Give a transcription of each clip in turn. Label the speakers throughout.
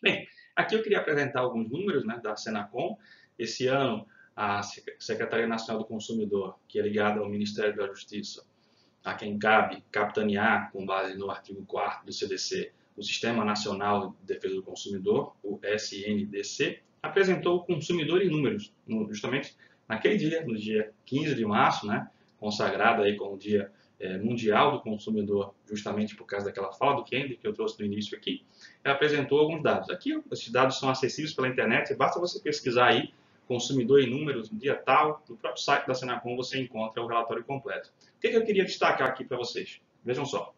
Speaker 1: Bem, aqui eu queria apresentar alguns números, né, da Senacom. Esse ano, a Secretaria Nacional do Consumidor, que é ligada ao Ministério da Justiça, a quem cabe capitanear, com base no artigo 4º do CDC, o Sistema Nacional de Defesa do Consumidor, o SNDC, apresentou o consumidor em números, justamente naquele dia, no dia 15 de março, né, consagrado aí como o Dia Mundial do Consumidor, justamente por causa daquela fala do Kennedy que eu trouxe no início aqui. Ela apresentou alguns dados. Aqui, esses dados são acessíveis pela internet, basta você pesquisar aí consumidor em números, no dia tal, no próprio site da Senacom você encontra o relatório completo. O que eu queria destacar aqui para vocês? Vejam só.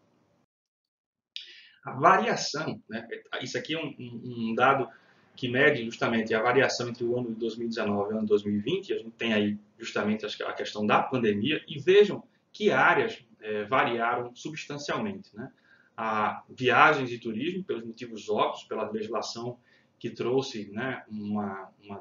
Speaker 1: A variação, né? Isso aqui é um dado que mede justamente a variação entre o ano de 2019 e o ano de 2020. A gente tem aí justamente a questão da pandemia e vejam que áreas variaram substancialmente, né? A viagens e turismo, pelos motivos óbvios, pela legislação que trouxe, né,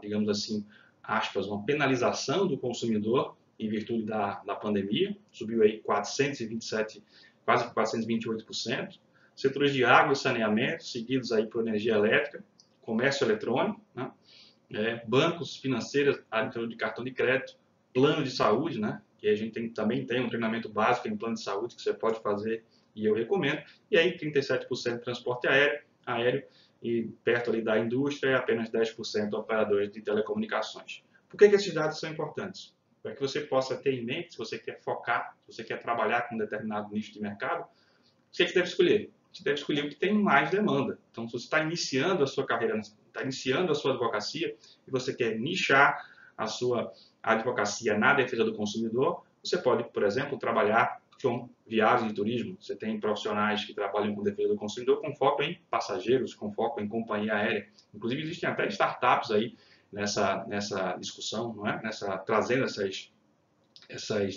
Speaker 1: digamos assim, aspas, uma penalização do consumidor em virtude da pandemia, subiu aí 427, quase 428%. Setores de água e saneamento, seguidos aí por energia elétrica, comércio eletrônico, né, bancos, financeiras, área de cartão de crédito, plano de saúde, né, que a gente também tem um treinamento básico em plano de saúde que você pode fazer e eu recomendo. E aí 37% transporte aéreo e perto ali da indústria, apenas 10% operadores de telecomunicações. Por que esses dados são importantes? Para que você possa ter em mente, se você quer focar, se você quer trabalhar com um determinado nicho de mercado, o que você deve escolher? Você deve escolher o que tem mais demanda. Então, se você está iniciando a sua carreira, está iniciando a sua advocacia e você quer nichar a sua advocacia na defesa do consumidor, você pode, por exemplo, trabalhar com viagem e turismo. Você tem profissionais que trabalham com defesa do consumidor com foco em passageiros, com foco em companhia aérea. Inclusive, existem até startups aí nessa discussão, não é? Trazendo essas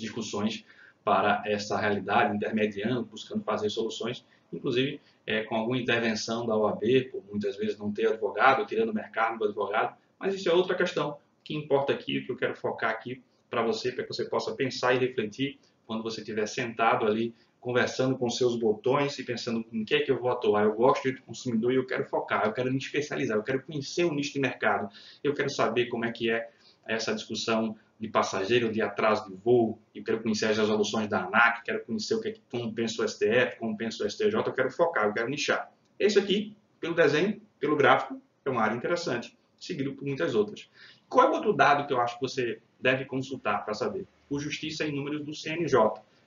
Speaker 1: discussões para essa realidade, intermediando, buscando fazer soluções, inclusive com alguma intervenção da OAB, por muitas vezes não ter advogado, tirando o mercado do advogado, mas isso é outra questão. O que importa aqui, o que eu quero focar aqui para que você possa pensar e refletir quando você estiver sentado ali, conversando com seus botões e pensando em que é que eu vou atuar. Eu gosto de consumidor e eu quero focar, eu quero me especializar, eu quero conhecer o nicho de mercado, eu quero saber como é que é essa discussão de passageiro, de atraso de voo, eu quero conhecer as resoluções da ANAC, quero conhecer como pensa o STF, como pensa o STJ, eu quero focar, eu quero nichar. Esse aqui, pelo desenho, pelo gráfico, é uma área interessante, seguido por muitas outras. Qual é o outro dado que eu acho que você deve consultar para saber? O Justiça em Números do CNJ.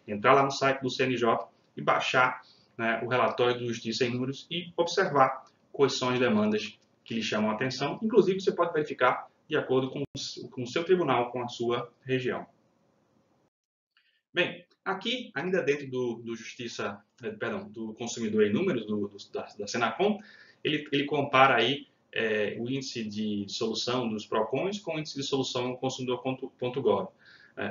Speaker 1: Entrar lá no site do CNJ e baixar, né, o relatório do Justiça em Números e observar quais são as demandas que lhe chamam a atenção. Inclusive, você pode verificar de acordo com o seu tribunal, com a sua região. Bem, aqui, ainda dentro do consumidor em números, da Senacom, ele compara aí o índice de solução dos PROCONs com o índice de solução do consumidor.gov.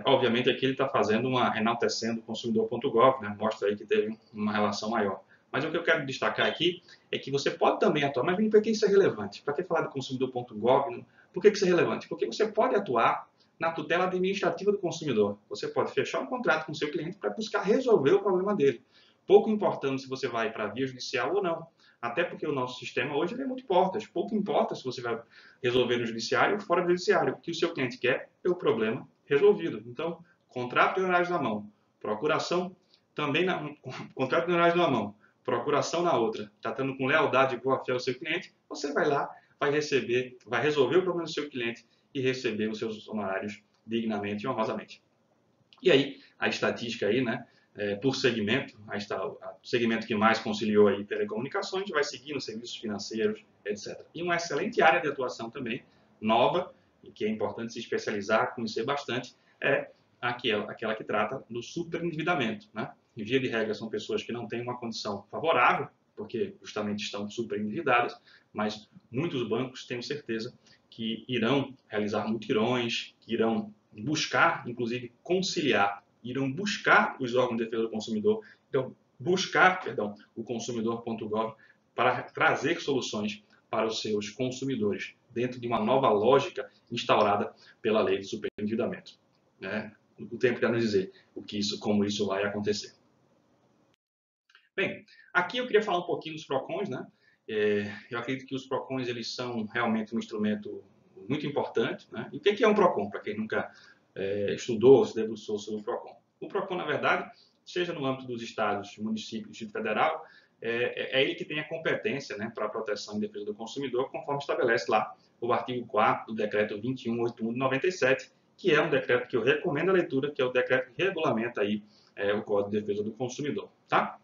Speaker 1: Obviamente, aqui ele está fazendo enaltecendo o consumidor.gov, né? Mostra aí que teve uma relação maior. Mas o que eu quero destacar aqui é que você pode também atuar, mas por que isso é relevante? Para que falar do consumidor.gov? Por que isso é relevante? Porque você pode atuar na tutela administrativa do consumidor. Você pode fechar um contrato com o seu cliente para buscar resolver o problema dele. Pouco importando se você vai para a via judicial ou não. Até porque o nosso sistema hoje é muito portas. Pouco importa se você vai resolver no judiciário ou fora do judiciário. O que o seu cliente quer é o problema resolvido. Então, contrato de honorários na mão, procuração também contrato de honorários na mão, procuração na outra, tratando com lealdade e boa fé ao seu cliente, você vai lá, vai resolver o problema do seu cliente e receber os seus honorários dignamente e honrosamente. E aí, a estatística aí, né, por segmento, aí está o segmento que mais conciliou aí telecomunicações, vai seguindo serviços financeiros, etc. E uma excelente área de atuação também, nova, e que é importante se especializar, conhecer bastante, é aquela que trata do superendividamento, né? Em via de regra, são pessoas que não têm uma condição favorável, porque justamente estão superendividadas, mas muitos bancos, tenho certeza, que irão realizar mutirões, que irão buscar, inclusive, conciliar, irão buscar os órgãos de defesa do consumidor, então, o consumidor.gov para trazer soluções para os seus consumidores, dentro de uma nova lógica instaurada pela lei de superendividamento. Né? O tempo irá nos dizer como isso vai acontecer. Bem, aqui eu queria falar um pouquinho dos PROCONs, né? Eu acredito que os PROCONs eles são realmente um instrumento muito importante, né? E o que é um PROCON, para quem nunca estudou ou se debruçou sobre o PROCON? O PROCON, na verdade, seja no âmbito dos estados, municípios, Distrito Federal, é ele que tem a competência, né, para a proteção e defesa do consumidor, conforme estabelece lá o artigo 4º do decreto 21.81 de 97, que é um decreto que eu recomendo a leitura, que é o decreto que regulamenta aí, o Código de Defesa do Consumidor, tá?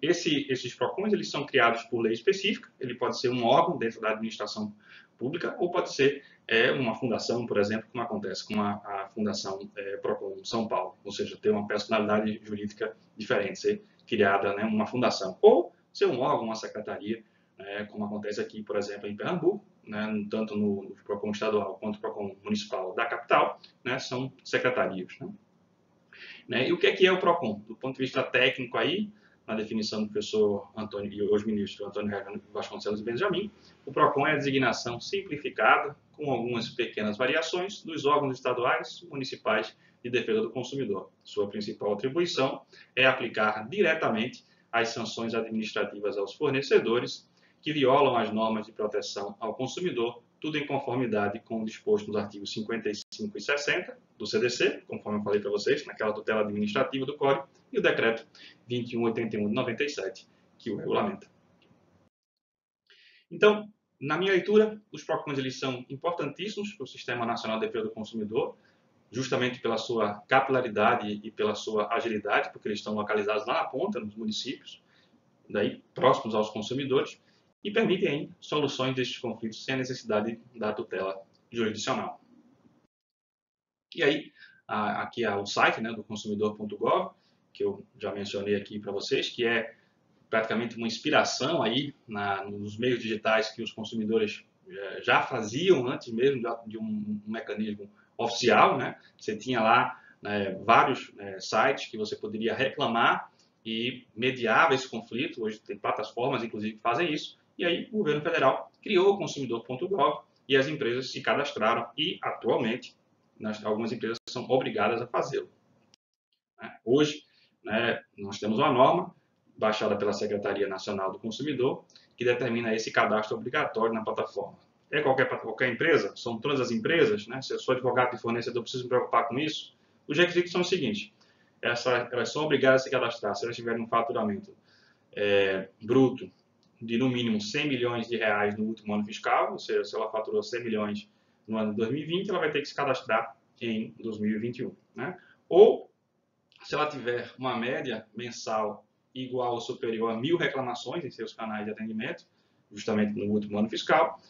Speaker 1: Esses PROCONs eles são criados por lei específica, ele pode ser um órgão dentro da administração pública ou pode ser uma fundação, por exemplo, como acontece com a Fundação PROCON São Paulo, ou seja, ter uma personalidade jurídica diferente, ser criada, né, uma fundação, ou ser um órgão, uma secretaria, como acontece aqui, por exemplo, em Pernambuco, né, tanto no PROCON estadual quanto no PROCON municipal da capital, né, são secretarias. E o que é o PROCON? Do ponto de vista técnico aí, na definição do professor Antônio e hoje ministro Antônio Vasconcelos Benjamin, o PROCON é a designação simplificada, com algumas pequenas variações, dos órgãos estaduais, municipais de defesa do consumidor. Sua principal atribuição é aplicar diretamente as sanções administrativas aos fornecedores que violam as normas de proteção ao consumidor, tudo em conformidade com o disposto nos artigos 55 e 60 do CDC, conforme eu falei para vocês, naquela tutela administrativa do Código, e o decreto 2181 de 97, que o regulamenta. Então, na minha leitura, os PROCONs eles são importantíssimos para o Sistema Nacional de Defesa do Consumidor, justamente pela sua capilaridade e pela sua agilidade, porque eles estão localizados lá na ponta, nos municípios, daí próximos aos consumidores, e permitem soluções destes conflitos sem a necessidade da tutela jurisdicional. E aí, aqui é o site, né, do consumidor.gov, que eu já mencionei aqui para vocês, que é praticamente uma inspiração aí nos meios digitais que os consumidores já faziam antes mesmo de um mecanismo oficial, né? Você tinha lá vários sites que você poderia reclamar e mediava esse conflito. Hoje tem plataformas, inclusive, que fazem isso. E aí o governo federal criou o consumidor.gov e as empresas se cadastraram e, atualmente, algumas empresas são obrigadas a fazê-lo. Hoje, nós temos uma norma baixada pela Secretaria Nacional do Consumidor que determina esse cadastro obrigatório na plataforma. É qualquer empresa? São todas as empresas? Né? Se eu sou advogado de fornecedor, preciso me preocupar com isso? Os requisitos são os seguintes. Elas são obrigadas a se cadastrar se elas tiverem um faturamento bruto de no mínimo 100 milhões de reais no último ano fiscal, ou seja, se ela faturou 100 milhões no ano de 2020, ela vai ter que se cadastrar em 2021. Né? Ou, se ela tiver uma média mensal igual ou superior a 1.000 reclamações em seus canais de atendimento, justamente no último ano fiscal,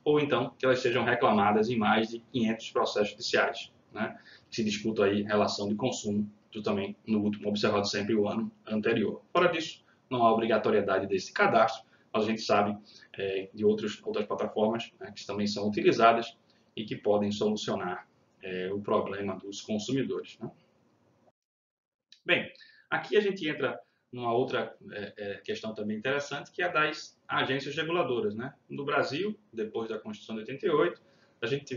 Speaker 1: ou então que elas sejam reclamadas em mais de 500 processos judiciais, né? Que se discuta aí relação de consumo, também no último, observado sempre o ano anterior. Fora disso, não há obrigatoriedade desse cadastro, mas a gente sabe de outras plataformas, né, que também são utilizadas e que podem solucionar o problema dos consumidores. Né? Bem, aqui a gente entra numa outra questão também interessante, que é a das agências reguladoras. Né? No Brasil, depois da Constituição de 88, a gente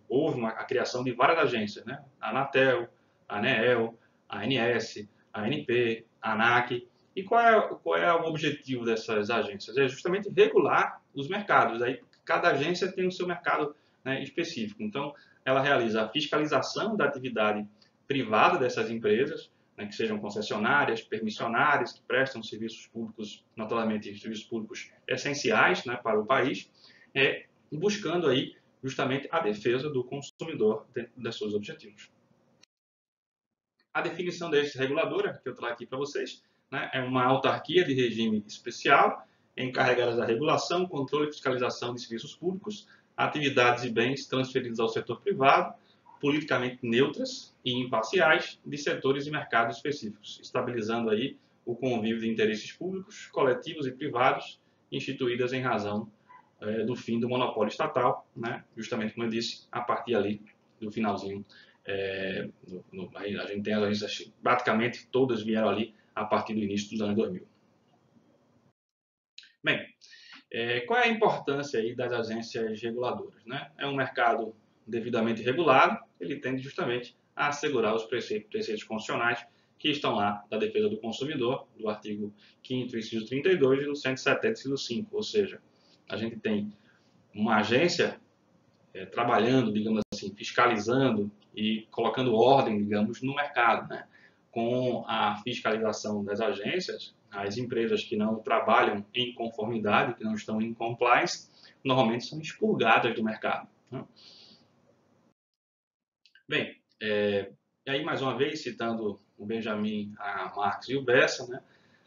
Speaker 1: houve a criação de várias agências, né? A Anatel, a ANEEL, a ANS, a ANP, a ANAC. E qual é o objetivo dessas agências? É justamente regular os mercados. Aí, cada agência tem o seu mercado, né, específico. Então, ela realiza a fiscalização da atividade privada dessas empresas, né, que sejam concessionárias, permissionárias, que prestam serviços públicos, naturalmente serviços públicos essenciais, né, para o país, buscando aí justamente a defesa do consumidor dentro dos seus objetivos. A definição desta reguladora, que eu trago aqui para vocês, né, é uma autarquia de regime especial, encarregada da regulação, controle e fiscalização de serviços públicos, atividades e bens transferidos ao setor privado, politicamente neutras e imparciais de setores e mercados específicos, estabilizando aí o convívio de interesses públicos, coletivos e privados, instituídas em razão do fim do monopólio estatal, né, justamente como eu disse, a partir ali do finalzinho. A gente tem as agências, praticamente todas vieram ali a partir do início dos anos 2000. Bem, qual é a importância aí das agências reguladoras? Né? É um mercado devidamente regulado, ele tende justamente a assegurar os preceitos constitucionais que estão lá da defesa do consumidor, do artigo 5º, inciso 32 e do 170, inciso 5. Ou seja, a gente tem uma agência trabalhando, digamos assim, fiscalizando e colocando ordem, digamos, no mercado, né? Com a fiscalização das agências, as empresas que não trabalham em conformidade, que não estão em compliance, normalmente são expurgadas do mercado, né? Bem, e aí mais uma vez, citando o Benjamin, a Marx e o Bessa, né?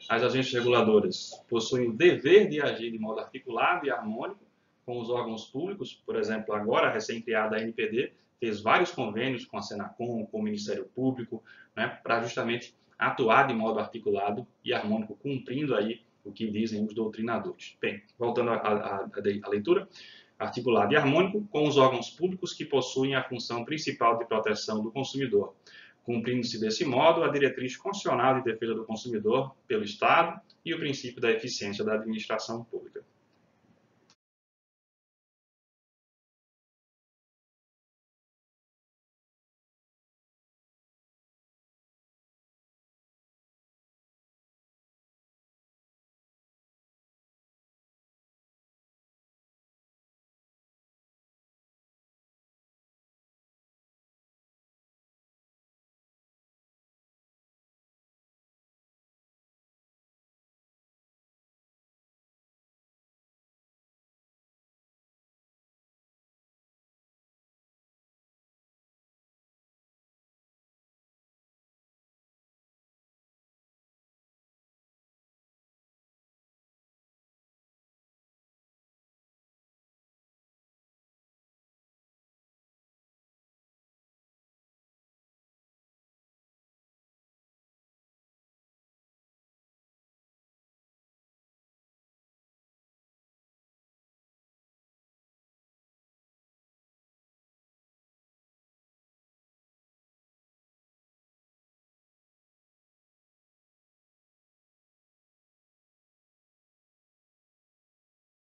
Speaker 1: As agências reguladoras possuem o dever de agir de modo articulado e harmônico com os órgãos públicos. Por exemplo, agora a recém-criada ANPD fez vários convênios com a Senacom, com o Ministério Público, né, para justamente atuar de modo articulado e harmônico, cumprindo aí o que dizem os doutrinadores. Bem, voltando à leitura, articulado e harmônico com os órgãos públicos que possuem a função principal de proteção do consumidor, cumprindo-se desse modo a diretriz constitucional de defesa do consumidor pelo Estado e o princípio da eficiência da administração pública.